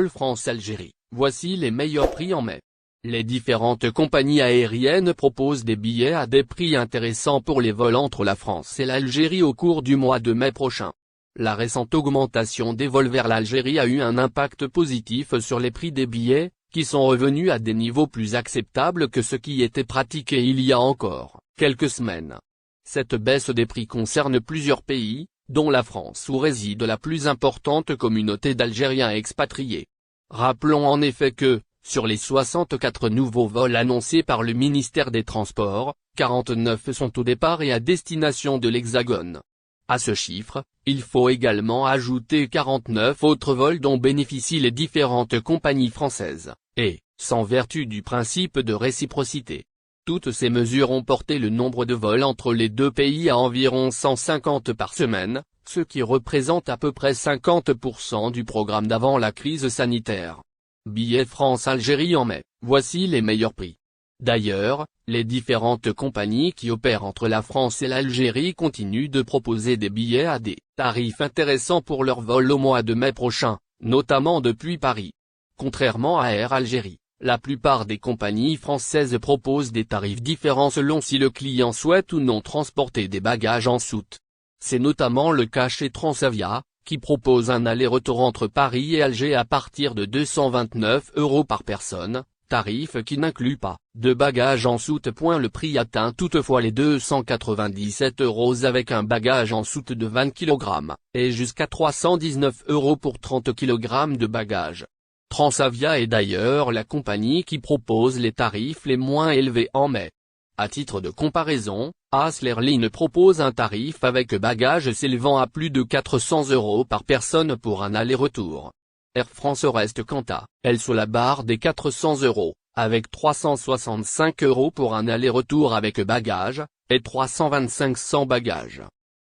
vol France-Algérie, voici les meilleurs prix en mai. Les différentes compagnies aériennes proposent des billets à des prix intéressants pour les vols entre la France et l'Algérie au cours du mois de mai prochain. La récente augmentation des vols vers l'Algérie a eu un impact positif sur les prix des billets, qui sont revenus à des niveaux plus acceptables que ce qui était pratiqué il y a encore quelques semaines. Cette baisse des prix concerne plusieurs pays, dont la France où réside la plus importante communauté d'Algériens expatriés. Rappelons en effet que, sur les 64 nouveaux vols annoncés par le ministère des Transports, 49 sont au départ et à destination de l'Hexagone. À ce chiffre, il faut également ajouter 49 autres vols dont bénéficient les différentes compagnies françaises, et, sans vertu du principe de réciprocité. Toutes ces mesures ont porté le nombre de vols entre les deux pays à environ 150 par semaine, ce qui représente à peu près 50% du programme d'avant la crise sanitaire. Billets France-Algérie en mai, voici les meilleurs prix. D'ailleurs, les différentes compagnies qui opèrent entre la France et l'Algérie continuent de proposer des billets à des tarifs intéressants pour leurs vols au mois de mai prochain, notamment depuis Paris. Contrairement à Air Algérie, la plupart des compagnies françaises proposent des tarifs différents selon si le client souhaite ou non transporter des bagages en soute. C'est notamment le cas chez Transavia, qui propose un aller-retour entre Paris et Alger à partir de 229 € par personne, tarif qui n'inclut pas de bagages en soute. Le prix atteint toutefois les 297 € avec un bagage en soute de 20 kg, et jusqu'à 319 € pour 30 kg de bagages. Transavia est d'ailleurs la compagnie qui propose les tarifs les moins élevés en mai. À titre de comparaison, AS Airlines propose un tarif avec bagages s'élevant à plus de 400 € par personne pour un aller-retour. Air France reste quant à elle sous la barre des 400 €, avec 365 € pour un aller-retour avec bagages, et 325 sans bagages.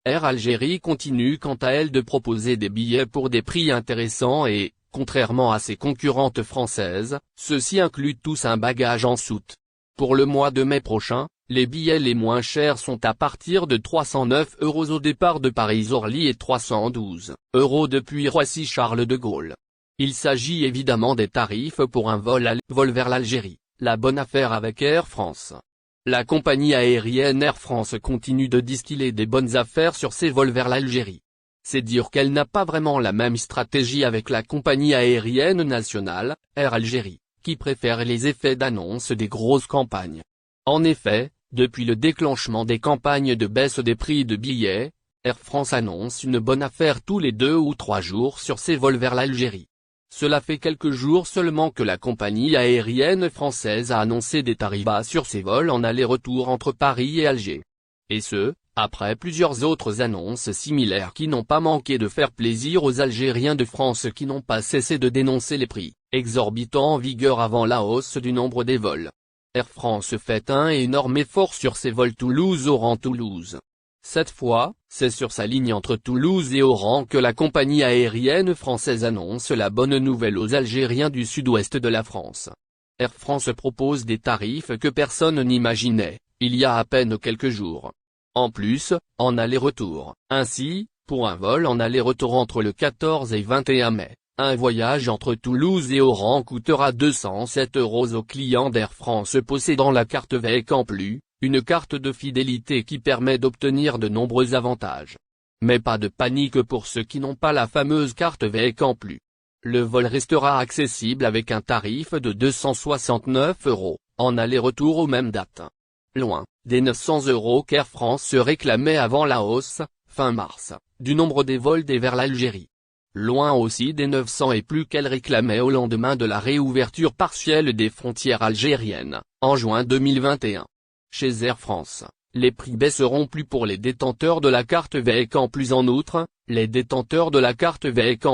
Air Algérie continue quant à elle de proposer des billets pour des prix intéressants et, contrairement à ses concurrentes françaises, ceux-ci incluent tous un bagage en soute. Pour le mois de mai prochain, les billets les moins chers sont à partir de 309 € au départ de Paris-Orly et 312 € depuis Roissy-Charles de Gaulle. Il s'agit évidemment des tarifs pour un vol vers l'Algérie, la bonne affaire avec Air France. La compagnie aérienne Air France continue de distiller des bonnes affaires sur ses vols vers l'Algérie. C'est dire qu'elle n'a pas vraiment la même stratégie avec la compagnie aérienne nationale, Air Algérie, qui préfère les effets d'annonce des grosses campagnes. En effet, depuis le déclenchement des campagnes de baisse des prix de billets, Air France annonce une bonne affaire tous les 2 ou 3 jours sur ses vols vers l'Algérie. Cela fait quelques jours seulement que la compagnie aérienne française a annoncé des tarifs bas sur ses vols en aller-retour entre Paris et Alger. Et ce, après plusieurs autres annonces similaires qui n'ont pas manqué de faire plaisir aux Algériens de France qui n'ont pas cessé de dénoncer les prix exorbitants en vigueur avant la hausse du nombre des vols. Air France fait un énorme effort sur ses vols Toulouse-Oran-Toulouse. Cette fois, c'est sur sa ligne entre Toulouse et Oran que la compagnie aérienne française annonce la bonne nouvelle aux Algériens du sud-ouest de la France. Air France propose des tarifs que personne n'imaginait, il y a à peine quelques jours. En plus, en aller-retour. Ainsi, pour un vol en aller-retour entre le 14 et 21 mai, un voyage entre Toulouse et Oran coûtera 207 € aux clients d'Air France possédant la carte Véhic+, une carte de fidélité qui permet d'obtenir de nombreux avantages. Mais pas de panique pour ceux qui n'ont pas la fameuse carte Véhic+. Le vol restera accessible avec un tarif de 269 € en aller-retour aux mêmes dates. Loin des 900 € qu'Air France se réclamait avant la hausse, fin mars, du nombre des vols vers l'Algérie. Loin aussi des 900 et plus qu'elle réclamait au lendemain de la réouverture partielle des frontières algériennes, en juin 2021. Chez Air France, les prix baisseront plus pour les détenteurs de la carte Véhic+. En outre, les détenteurs de la carte Véhic+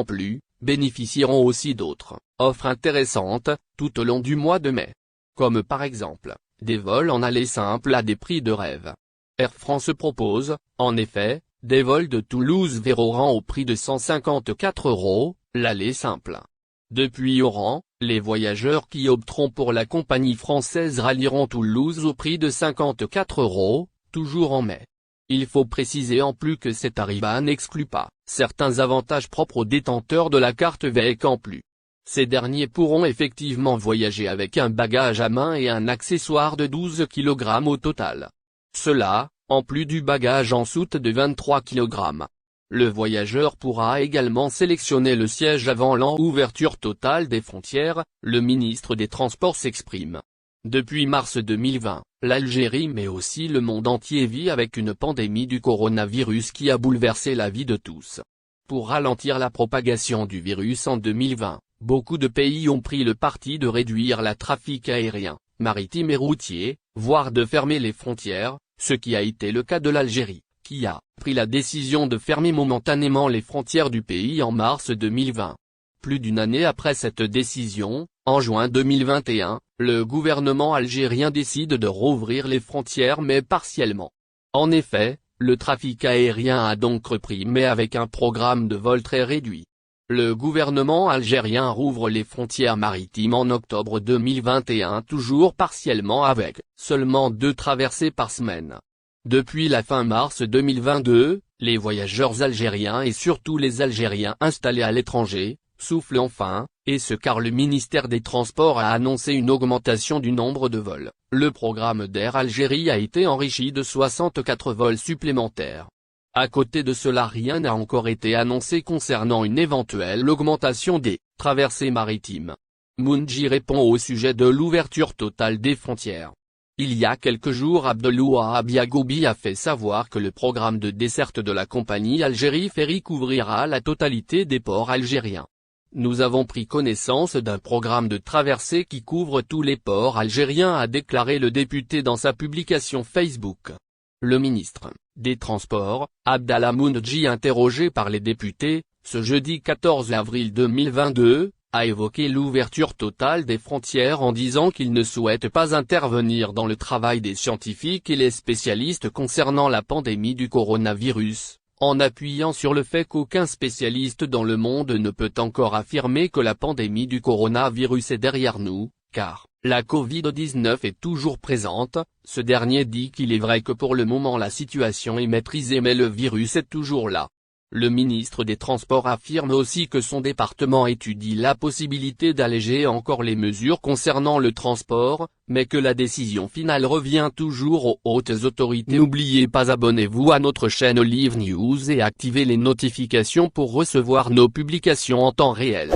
bénéficieront aussi d'autres offres intéressantes, tout au long du mois de mai. Comme par exemple, des vols en aller simple à des prix de rêve. Air France propose, en effet, des vols de Toulouse vers Oran au prix de 154 €, l'aller simple. Depuis Oran, les voyageurs qui opteront pour la compagnie française rallieront Toulouse au prix de 54 €, toujours en mai. Il faut préciser en plus que cet arrivage n'exclut pas certains avantages propres aux détenteurs de la carte Véhic+. Ces derniers pourront effectivement voyager avec un bagage à main et un accessoire de 12 kg au total. Cela, en plus du bagage en soute de 23 kg. Le voyageur pourra également sélectionner le siège avant l'ouverture totale des frontières, le ministre des Transports s'exprime. Depuis mars 2020, l'Algérie mais aussi le monde entier vit avec une pandémie du coronavirus qui a bouleversé la vie de tous. Pour ralentir la propagation du virus en 2020, beaucoup de pays ont pris le parti de réduire le trafic aérien, maritime et routier, voire de fermer les frontières, ce qui a été le cas de l'Algérie, qui a pris la décision de fermer momentanément les frontières du pays en mars 2020. Plus d'une année après cette décision, en juin 2021, le gouvernement algérien décide de rouvrir les frontières mais partiellement. En effet, le trafic aérien a donc repris mais avec un programme de vol très réduit. Le gouvernement algérien rouvre les frontières maritimes en octobre 2021 toujours partiellement avec seulement 2 traversées par semaine. Depuis la fin mars 2022, les voyageurs algériens et surtout les Algériens installés à l'étranger, soufflent enfin, et ce car le ministère des Transports a annoncé une augmentation du nombre de vols. Le programme d'Air Algérie a été enrichi de 64 vols supplémentaires. À côté de cela rien n'a encore été annoncé concernant une éventuelle augmentation des traversées maritimes. Moundji répond au sujet de l'ouverture totale des frontières. Il y a quelques jours Abdelwahab Yagoubi a fait savoir que le programme de desserte de la compagnie Algérie Ferry couvrira la totalité des ports algériens. Nous avons pris connaissance d'un programme de traversée qui couvre tous les ports algériens, a déclaré le député dans sa publication Facebook. Le ministre des Transports, Abdallah Moundji, interrogé par les députés, ce jeudi 14 avril 2022, a évoqué l'ouverture totale des frontières en disant qu'il ne souhaite pas intervenir dans le travail des scientifiques et les spécialistes concernant la pandémie du coronavirus, en appuyant sur le fait qu'aucun spécialiste dans le monde ne peut encore affirmer que la pandémie du coronavirus est derrière nous, car la Covid-19 est toujours présente. Ce dernier dit qu'il est vrai que pour le moment la situation est maîtrisée mais le virus est toujours là. Le ministre des Transports affirme aussi que son département étudie la possibilité d'alléger encore les mesures concernant le transport, mais que la décision finale revient toujours aux hautes autorités. N'oubliez pas, abonnez-vous à notre chaîne Olive News et activez les notifications pour recevoir nos publications en temps réel.